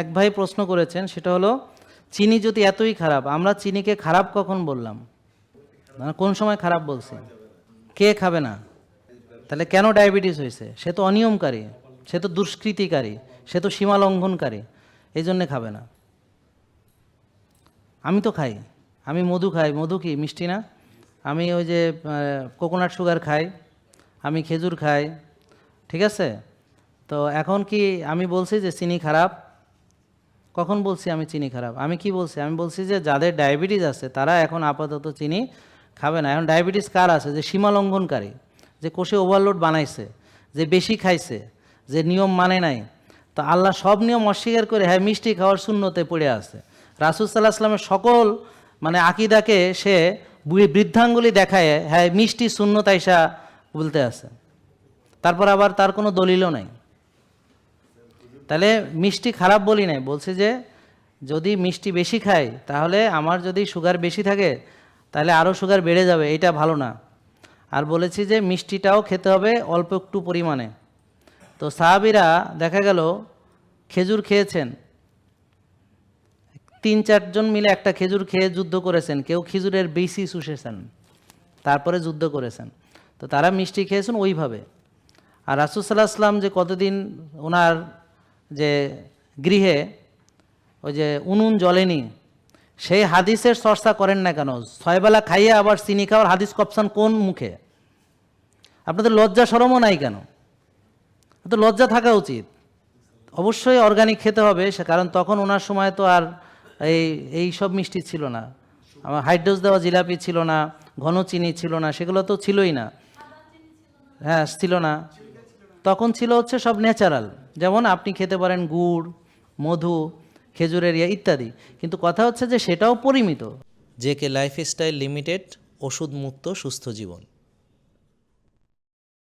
এক ভাই প্রশ্ন করেছেন, সেটা হলো চিনি যদি এতই খারাপ, আমরা চিনিকে খারাপ কখন বললাম? মানে কোন সময় খারাপ বলছি? কে খাবে না? তাহলে কেন ডায়াবেটিস হয়েছে? সে তো অনিয়মকারী, সে তো দুষ্কৃতিকারী, সে তো সীমা লঙ্ঘনকারী, এই জন্যে খাবে না। আমি তো খাই, আমি মধু খাই। মধু কি মিষ্টি না? আমি ওই যে কোকোনাট সুগার খাই, আমি খেজুর খাই, ঠিক আছে? তো এখন কি আমি বলছি যে চিনি খারাপ? কখন বলছি আমি চিনি খারাপ? আমি কি বলছি? আমি বলছি যে যাদের ডায়াবেটিস আছে তারা এখন আপাতত চিনি খাবে না। এখন ডায়াবেটিস কার আছে? যে সীমা লঙ্ঘনকারী, যে কোষে ওভারলোড বানাইছে, যে বেশি খাইছে, যে নিয়ম মানে নাই। তো আল্লাহ সব নিয়ম অস্বীকার করে হ্যাঁ মিষ্টি খাওয়ার শূন্যতে পড়ে আছে। রাসূল সাল্লাল্লাহু আলাইহি ওয়াসাল্লামের সকল মানে আকিদাকে সে বৃদ্ধাঙ্গুলি দেখায় হ্যাঁ মিষ্টি শূন্যত আইসা বলতে আছে। তারপর আবার তার কোনো দলিলও নাই। তাহলে মিষ্টি খারাপ বলি নাই, বলছে যে যদি মিষ্টি বেশি খাই তাহলে আমার যদি সুগার বেশি থাকে তাহলে আরও সুগার বেড়ে যাবে, এটা ভালো না। আর বলেছি যে মিষ্টিটাও খেতে হবে অল্প একটু পরিমাণে। তো সাহাবীরা দেখা গেল খেজুর খেয়েছেন, ৩-৪ জন মিলে একটা খেজুর খেয়ে যুদ্ধ করেছেন, কেউ খেজুরের বেশি শুষেছেন, তারপরে যুদ্ধ করেছেন। তো তারা মিষ্টি খেয়েছেন ওইভাবে। আর রাসূল সাল্লাল্লাহু আলাইহি ওয়াসাল্লাম যে কতদিন ওনার যে গৃহে ওই যে উনুন জ্বলেনি, সেই হাদিসের চর্চা করেন না কেন? ৬ বেলা খাইয়ে আবার চিনি খাওয়ার হাদিস কপসান কোন মুখে? আপনাদের লজ্জা শরমও নাই কেন? তো লজ্জা থাকা উচিত। অবশ্যই অর্গানিক খেতে হবে, সে কারণ তখন ওনার সময় তো আর এই সব মিষ্টি ছিল না, আমার হাইড্রোজ দেওয়া জিলাপি ছিল না, ঘন চিনি ছিল না, সেগুলো তো ছিলই না। হ্যাঁ ছিল না, তখন ছিল হচ্ছে সব ন্যাচারাল। যেমন আপনি খেতে পারেন গুড়, মধু, খেজুরের ইত্যাদি, কিন্তু কথা হচ্ছে যে সেটাও পরিমিত। জেকে লাইফস্টাইল লিমিটেড, ওষুধ মুক্ত সুস্থ জীবন।